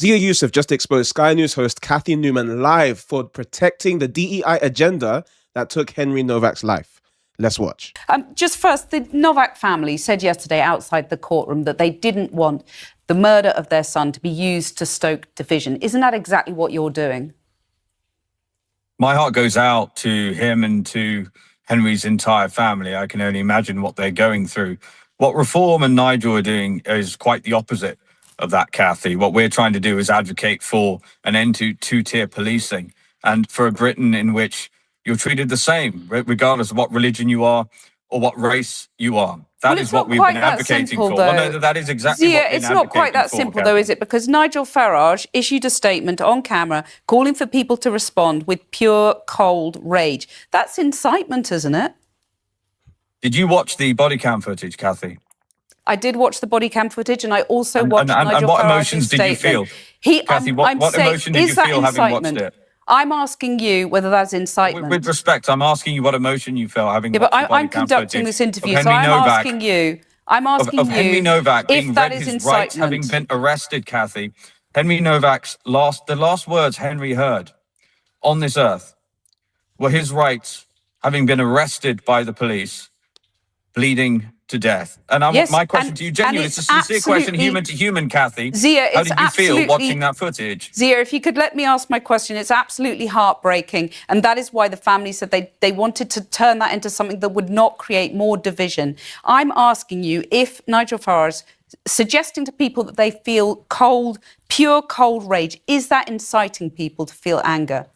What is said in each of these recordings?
Zia Yusuf just exposed Sky News host Cathy Newman live for protecting the DEI agenda that took Henry Nowak's life. Let's watch. Just first, the Nowak family said yesterday outside the courtroom that they didn't want the murder of their son to be used to stoke division. Isn't that exactly what you're doing? My heart goes out to him and to Henry's entire family. I can only imagine what they're going through. What Reform and Nigel are doing is quite the opposite of that, Cathy. What we're trying to do is advocate for an end to two-tier policing and for a Britain in which you're treated the same, regardless of what religion you are or what race you are. That is what we've been advocating for. Well, no, that is exactly what we've been advocating for. It's not quite that simple, though, is it? Because Nigel Farage issued a statement on camera calling for people to respond with pure, cold rage. That's incitement, isn't it? Did you watch the body cam footage, Cathy? I did watch the body cam footage, and I also watched Nigel Farage's statement. And what emotions did you feel? Cathy, what emotion did you feel having watched it? I'm asking you whether that's incitement. With respect, I'm asking you what emotion you felt having watched the body cam I'm conducting this interview, so I'm asking you Henry Nowak being read his incitement. rights having been arrested, Cathy. Henry Nowak's the last words Henry heard on this earth were his rights having been arrested by the police, bleeding to death. And my question to you, genuinely, it's a sincere question, human to human, Cathy. Zia, how did you feel watching that footage? Zia, if you could let me ask my question, it's absolutely heartbreaking. And that is why the family said they wanted to turn that into something that would not create more division. I'm asking you if Nigel Farage suggesting to people that they feel cold, pure cold rage, is that inciting people to feel anger?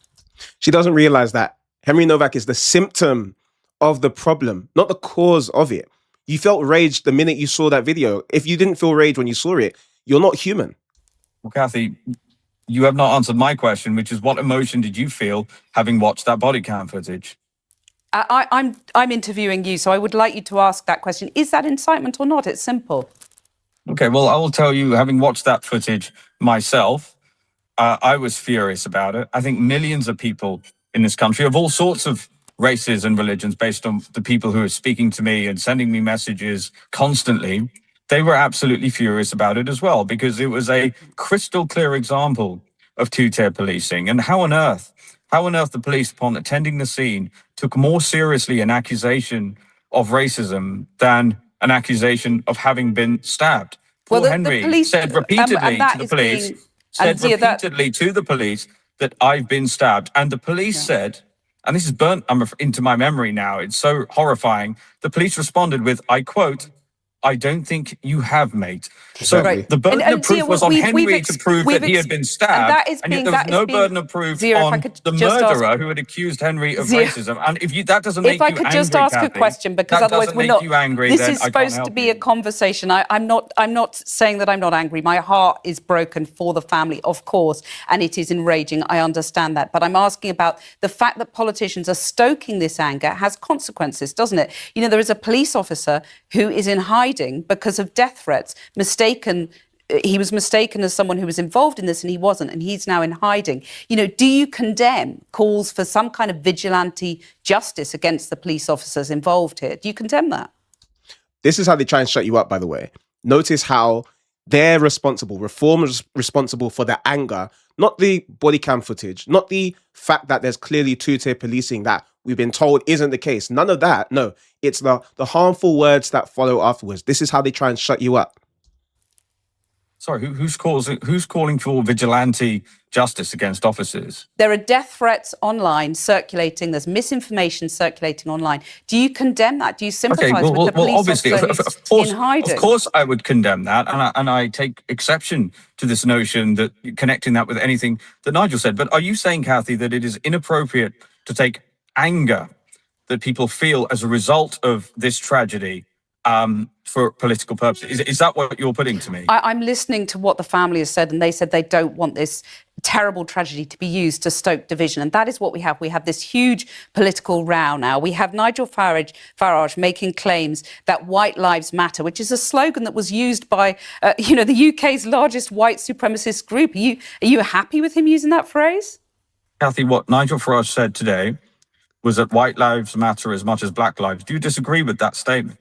She doesn't realise that Henry Nowak is the symptom of the problem, not the cause of it. You felt rage the minute you saw that video. If you didn't feel rage when you saw it, you're not human. Well, Cathy, you have not answered my question, which is what emotion did you feel having watched that body cam footage? I'm interviewing you, so I would like you to ask that question. Is that incitement or not? It's simple. Okay, well, I will tell you, having watched that footage myself, I was furious about it. I think millions of people in this country of all sorts of races and religions, based on the people who are speaking to me and sending me messages constantly, they were absolutely furious about it as well, because it was a crystal clear example of two-tier policing. And how on earth the police, upon attending the scene, took more seriously an accusation of racism than an accusation of having been stabbed. Well, Henry said repeatedly to the police that I've been stabbed. And the police said, and this is burnt into my memory now, it's so horrifying, the police responded with, I quote, "I don't think you have, mate." So the burden of proof was on Henry to prove that he had been stabbed, and yet there was no burden of proof on the murderer who had accused Henry of racism. And if that doesn't make you angry, if I could just ask a question, because otherwise we're not. This is supposed to be a conversation. I'm not saying that I'm not angry. My heart is broken for the family, of course, and it is enraging. I understand that, but I'm asking about the fact that politicians are stoking this anger has consequences, doesn't it? You know, there is a police officer who is in hiding because of death threats. He was mistaken as someone who was involved in this, and he wasn't, and he's now in hiding. You know, do you condemn calls for some kind of vigilante justice against the police officers involved here? Do you condemn that? This is how they try and shut you up, by the way. Notice how they're responsible. Reform is responsible for the anger, not the body cam footage, not the fact that there's clearly two-tier policing that we've been told isn't the case. None of that. No, it's the harmful words that follow afterwards. This is how they try and shut you up. Sorry, who's calling for vigilante justice against officers? There are death threats online circulating. There's misinformation circulating online. Do you condemn that? Do you sympathise with the police officer in hiding? Of course I would condemn that, and I take exception to this notion that connecting that with anything that Nigel said. But are you saying, Cathy, that it is inappropriate to take anger that people feel as a result of this tragedy for political purposes? Is that what you're putting to me? I'm listening to what the family has said, and they said they don't want this terrible tragedy to be used to stoke division. And that is what we have. We have this huge political row now. We have Nigel Farage making claims that white lives matter, which is a slogan that was used by, the UK's largest white supremacist group. Are you happy with him using that phrase? Cathy, what Nigel Farage said today was that white lives matter as much as black lives. Do you disagree with that statement?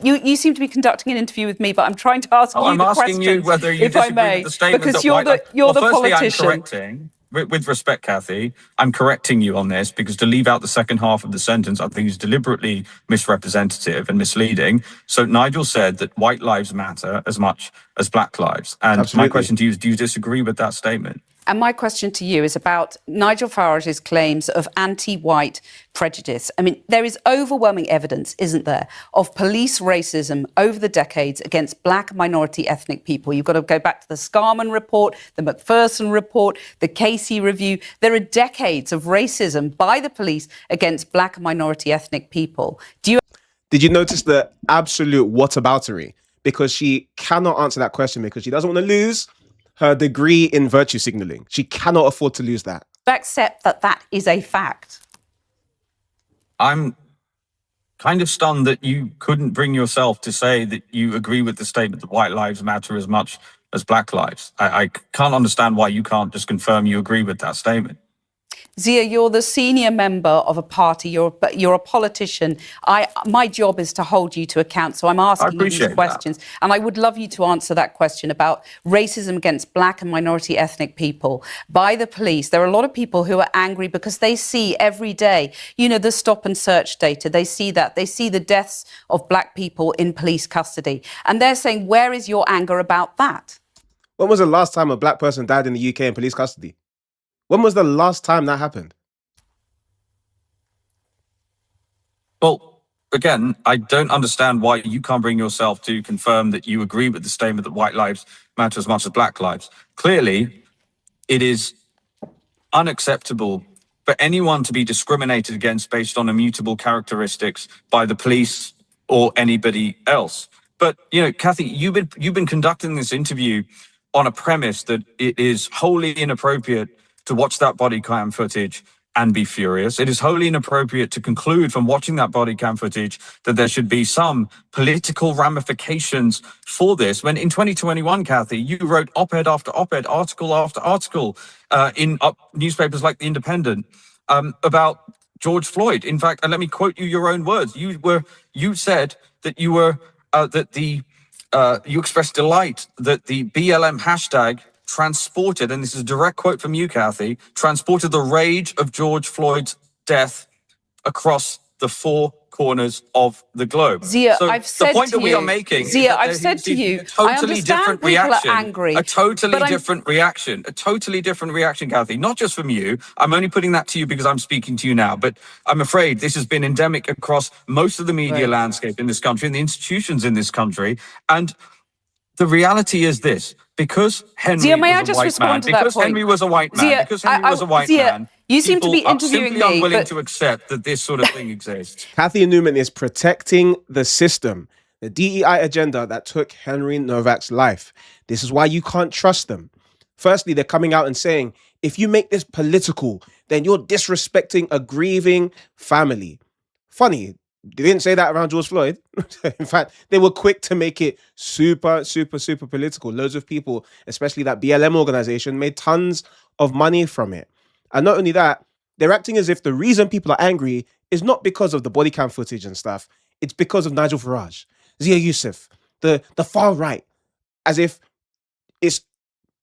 You seem to be conducting an interview with me, but I'm trying to ask you the question. I'm asking you whether you disagree with the statement because that you're the firstly, politician. I'm correcting. With respect, Cathy, I'm correcting you on this because to leave out the second half of the sentence, I think is deliberately misrepresentative and misleading. So Nigel said that white lives matter as much as black lives. And Absolutely. my question to you is, do you disagree with that statement? And my question to you is about Nigel Farage's claims of anti-white prejudice. I mean, there is overwhelming evidence, isn't there, of police racism over the decades against black minority ethnic people. You've got to go back to the Scarman report, the McPherson report, the Casey review. There are decades of racism by the police against black minority ethnic people. Did you notice the absolute whataboutery? Because she cannot answer that question because she doesn't want to lose her degree in virtue signaling. She cannot afford to lose that. Accept that that is a fact. I'm kind of stunned that you couldn't bring yourself to say that you agree with the statement that white lives matter as much as black lives. I can't understand why you can't just confirm you agree with that statement. Zia, you're the senior member of a party. You're a politician. My job is to hold you to account. So I'm asking you these questions. And I would love you to answer that question about racism against black and minority ethnic people by the police. There are a lot of people who are angry because they see every day, the stop and search data. They see that. They see the deaths of black people in police custody. And they're saying, where is your anger about that? When was the last time a black person died in the UK in police custody? When was the last time that happened? Well, again, I don't understand why you can't bring yourself to confirm that you agree with the statement that white lives matter as much as black lives. Clearly, it is unacceptable for anyone to be discriminated against based on immutable characteristics by the police or anybody else. But, Cathy, you've been conducting this interview on a premise that it is wholly inappropriate to watch that body cam footage and be furious. It is wholly inappropriate to conclude from watching that body cam footage that there should be some political ramifications for this. When in 2021, Cathy, you wrote op-ed after op-ed, article after article in newspapers like The Independent about George Floyd. In fact, and let me quote you your own words. You said that you expressed delight that the BLM hashtag transported, and this is a direct quote from you, Cathy, transported the rage of George Floyd's death across the four corners of the globe. Zia, so I've said the point to that we you, are making Zia, is that I've said to you, a totally different reaction. Are angry, a totally different reaction, Cathy. Not just from you. I'm only putting that to you because I'm speaking to you now. But I'm afraid this has been endemic across most of the media landscape in this country and the institutions in this country. And the reality is this: because Henry was a white man, you seem to be interviewing simply unwilling to accept that this sort of thing exists. Cathy Newman is protecting the system, the DEI agenda that took Henry Nowak's life. This is why you can't trust them. Firstly, they're coming out and saying, if you make this political, then you're disrespecting a grieving family. Funny, they didn't say that around George Floyd. In fact, they were quick to make it super, super, super political. Loads of people, especially that BLM organization, made tons of money from it. And not only that, they're acting as if the reason people are angry is not because of the body cam footage and stuff. It's because of Nigel Farage, Zia Yusuf, the far right, as if it's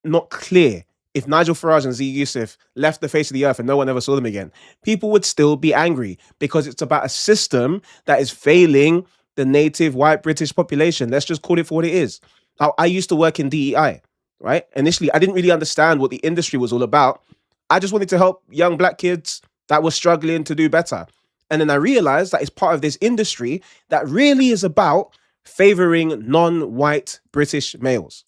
not clear. If Nigel Farage and Zia Yusuf left the face of the earth and no one ever saw them again, people would still be angry because it's about a system that is failing the native white British population. Let's just call it for what it is. Now, I used to work in DEI, right? Initially, I didn't really understand what the industry was all about. I just wanted to help young black kids that were struggling to do better. And then I realized that it's part of this industry that really is about favoring non-white British males.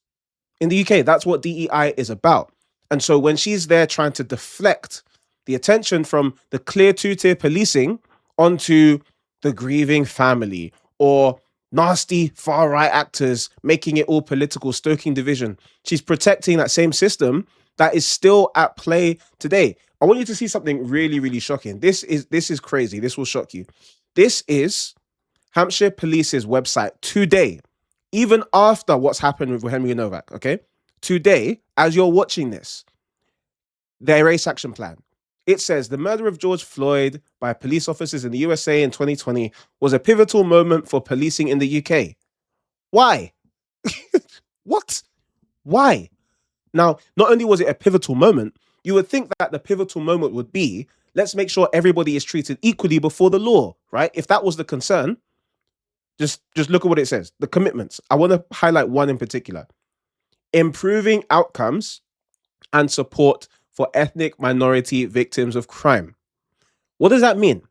In the UK, that's what DEI is about. And so when she's there trying to deflect the attention from the clear two-tier policing onto the grieving family or nasty far-right actors making it all political, stoking division, she's protecting that same system that is still at play today. I want you to see something really, really shocking. This is crazy. This will shock you. This is Hampshire Police's website today, even after what's happened with Henry Nowak, okay? Today, as you're watching this, their race action plan. It says the murder of George Floyd by police officers in the USA in 2020 was a pivotal moment for policing in the UK. Why? What? Why? Now, not only was it a pivotal moment, you would think that the pivotal moment would be, let's make sure everybody is treated equally before the law, right? If that was the concern, just look at what it says. The commitments. I want to highlight one in particular. Improving outcomes and support for ethnic minority victims of crime. What does that mean?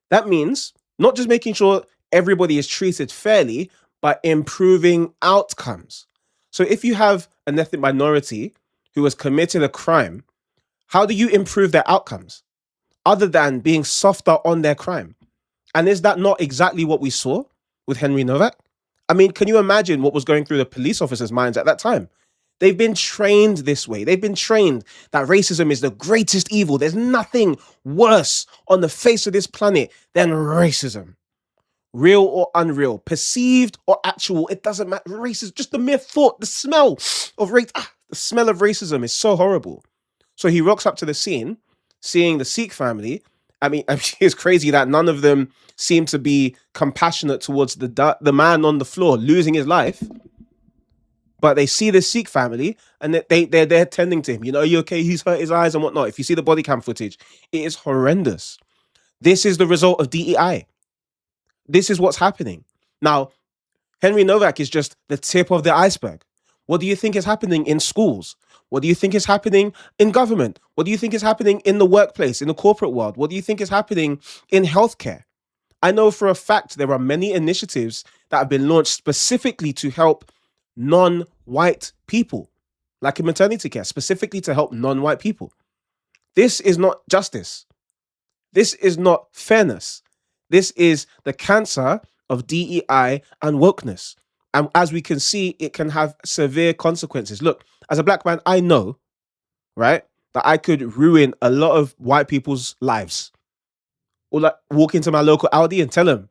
That means not just making sure everybody is treated fairly, but improving outcomes. So if you have an ethnic minority who has committed a crime, how do you improve their outcomes other than being softer on their crime? And is that not exactly what we saw with Henry Nowak? I mean, can you imagine what was going through the police officers' minds at that time? They've been trained this way. They've been trained that racism is the greatest evil. There's nothing worse on the face of this planet than racism. Real or unreal, perceived or actual, it doesn't matter. Racism, just the mere thought, the smell of race, the smell of racism is so horrible. So he rocks up to the scene, seeing the Sikh family. I mean, it's crazy that none of them seem to be compassionate towards the man on the floor losing his life. But they see the Sikh family and they're tending to him. You know, are you okay? He's hurt his eyes and whatnot. If you see the body cam footage, it is horrendous. This is the result of DEI. This is what's happening. Now, Henry Nowak is just the tip of the iceberg. What do you think is happening in schools? What do you think is happening in government? What do you think is happening in the workplace, in the corporate world? What do you think is happening in healthcare? I know for a fact there are many initiatives that have been launched specifically to help non-white people, like in maternity care, specifically to help non-white people. This is not justice. This is not fairness. This is the cancer of DEI and wokeness. And as we can see, it can have severe consequences. Look, as a black man, I know, right, that I could ruin a lot of white people's lives. Or like walk into my local Aldi and tell him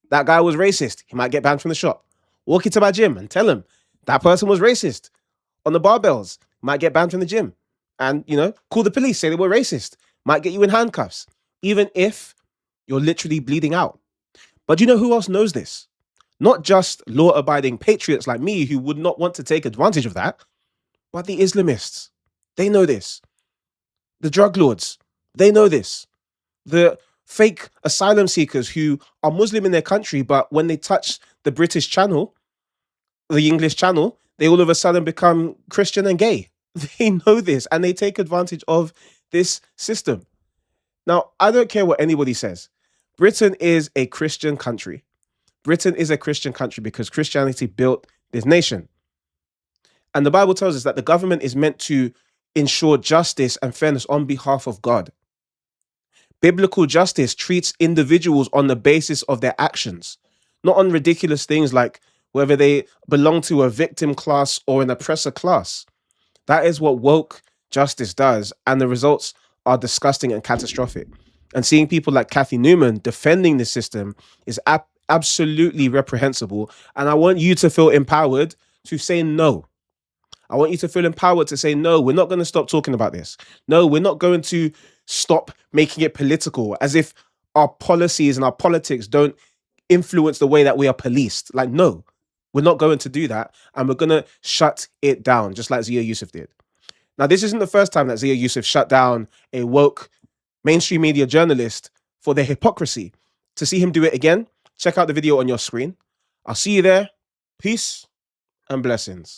that guy was racist. He might get banned from the shop. Walk into my gym and tell him that person was racist. On the barbells, might get banned from the gym. And, you know, call the police, say they were racist. Might get you in handcuffs. Even if you're literally bleeding out. But you know who else knows this? Not just law-abiding patriots like me who would not want to take advantage of that, but the Islamists. They know this. The drug lords, they know this. The fake asylum seekers who are Muslim in their country, but when they touch the British channel, the English channel, they all of a sudden become Christian and gay. They know this and they take advantage of this system. Now, I don't care what anybody says. Britain is a Christian country. Britain is a Christian country because Christianity built this nation. And the Bible tells us that the government is meant to ensure justice and fairness on behalf of God. Biblical justice treats individuals on the basis of their actions, not on ridiculous things like whether they belong to a victim class or an oppressor class. That is what woke justice does, and the results are disgusting and catastrophic. And seeing people like Cathy Newman defending this system is absolutely reprehensible. And I want you to feel empowered to say no. I want you to feel empowered to say, no, we're not going to stop talking about this. No, we're not going to stop making it political, as if our policies and our politics don't influence the way that we are policed. Like, no, we're not going to do that. And we're going to shut it down, just like Zia Yusuf did. Now, this isn't the first time that Zia Yusuf shut down a woke mainstream media journalist for their hypocrisy. To see him do it again, check out the video on your screen. I'll see you there. Peace and blessings.